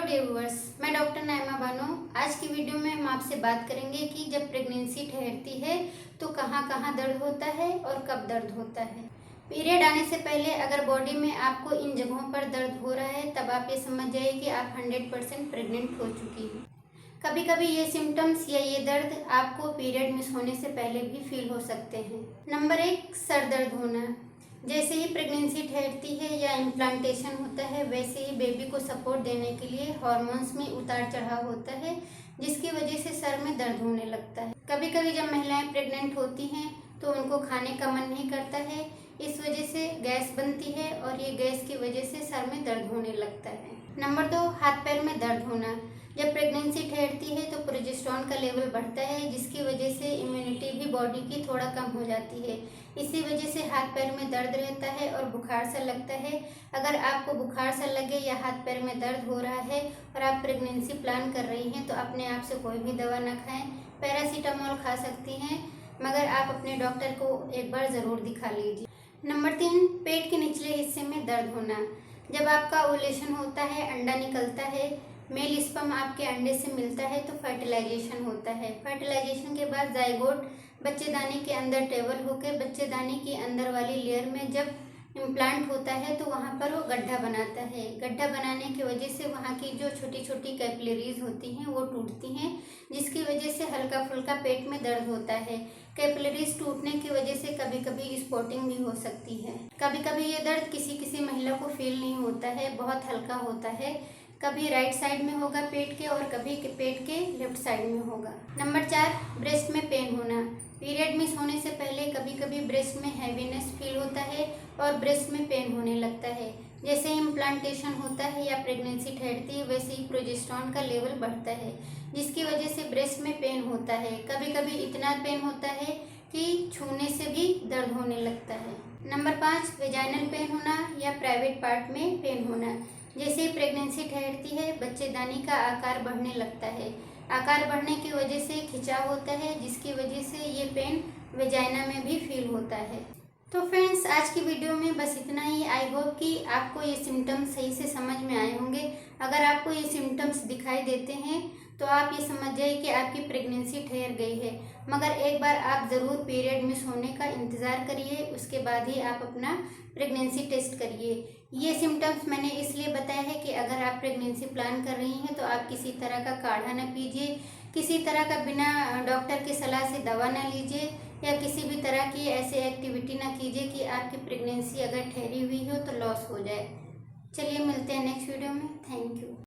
Dear viewers, मैं doctor Naima Bano. आज की वीडियो में हम आपसे बात करेंगे कि जब प्रेगनेंसी ठहरती है तो कहाँ कहाँ दर्द होता है और कब दर्द होता है। पीरियड आने से पहले अगर बॉडी में आपको इन जगहों पर दर्द हो रहा है तब आप ये समझ जाइए कि आप 100% प्रेग्नेंट हो चुकी हैं। कभी कभी ये सिम्टम्स या ये दर्द आपको पीरियड मिस होने से पहले भी फील हो सकते हैं। नंबर 1, सर दर्द होना। जैसे ही प्रेगनेंसी ठहरती है या इम्प्लांटेशन होता है वैसे ही बेबी को सपोर्ट देने के लिए हार्मोन्स में उतार चढ़ाव होता है, जिसकी वजह से सर में दर्द होने लगता है। कभी कभी जब महिलाएं प्रेग्नेंट होती हैं तो उनको खाने का मन नहीं करता है, इस वजह से गैस बनती है और ये गैस की वजह से सर में दर्द होने लगता है। नंबर 2, हाथ पैर में दर्द होना। जब प्रेगनेंसी ठहरती है तो प्रोजेस्टेरॉन का लेवल बढ़ता है, जिसकी वजह से इम्यूनिटी भी बॉडी की थोड़ा कम हो जाती है। इसी वजह से हाथ पैर में दर्द रहता है और बुखार सा लगता है। अगर आपको बुखार सा लगे या हाथ पैर में दर्द हो रहा है और आप प्रेगनेंसी प्लान कर रही हैं तो अपने आप से कोई भी दवा ना खाएं। पैरासीटामोल खा सकती हैं, मगर आप अपने डॉक्टर को एक बार ज़रूर दिखा लीजिए। नंबर 3, पेट के निचले हिस्से में दर्द होना। जब आपका ओव्यूलेशन होता है, अंडा निकलता है, मेल स्पर्म आपके अंडे से मिलता है तो फर्टिलाइजेशन होता है। फर्टिलाइजेशन के बाद जाइगोट बच्चेदानी के अंदर ट्रेवल होकर बच्चेदानी की अंदर वाली लेयर में जब इम्प्लांट होता है तो वहाँ पर वो गड्ढा बनाता है। गड्ढा बनाने की वजह से वहाँ की जो छोटी छोटी कैपिलरीज होती हैं वो टूटती हैं, जिसकी वजह से हल्का फुल्का पेट में दर्द होता है। कैपिलरीज टूटने की वजह से कभी कभी स्पॉटिंग भी हो सकती है। कभी कभी ये दर्द किसी किसी महिला को फील नहीं होता है, बहुत हल्का होता है। कभी राइट साइड में होगा पेट के और कभी पेट के लेफ्ट साइड में होगा। नंबर 4, ब्रेस्ट में पेन होना। पीरियड मिस होने से पहले कभी कभी ब्रेस्ट में हैवीनेस फील होता है और ब्रेस्ट में पेन होने लगता है। जैसे इम्प्लांटेशन होता है या प्रेगनेंसी ठहरती है वैसे ही प्रोजेस्टेरॉन का लेवल बढ़ता है, जिसकी वजह से ब्रेस्ट में पेन होता है। कभी कभी इतना पेन होता है कि छूने से भी दर्द होने लगता है। नंबर 5, वेजाइनल पेन होना या प्राइवेट पार्ट में पेन होना। जैसे ही प्रेगनेंसी ठहरती है बच्चेदानी का आकार बढ़ने लगता है। आकार बढ़ने की वजह से खिंचाव होता है, जिसकी वजह से ये पेन वेजाइना में भी फील होता है। तो फ्रेंड्स, आज की वीडियो में बस इतना ही। आई होप कि आपको ये सिम्टम्स सही से समझ में आए होंगे। अगर आपको ये सिम्टम्स दिखाई देते हैं तो आप ये समझ जाइए कि आपकी प्रेगनेंसी ठहर गई है, मगर एक बार आप ज़रूर पीरियड मिस होने का इंतज़ार करिए, उसके बाद ही आप अपना प्रेगनेंसी टेस्ट करिए। ये सिम्टम्स मैंने इसलिए बताया है कि अगर आप प्रेगनेंसी प्लान कर रही हैं तो आप किसी तरह का काढ़ा ना पीजिए, किसी तरह का बिना डॉक्टर की सलाह से दवा ना लीजिए या किसी भी तरह की ऐसे एक्टिविटी ना कीजिए कि आपकी प्रेगनेंसी अगर ठहरी हुई हो तो लॉस हो जाए। चलिए मिलते हैं नेक्स्ट वीडियो में। Thank you.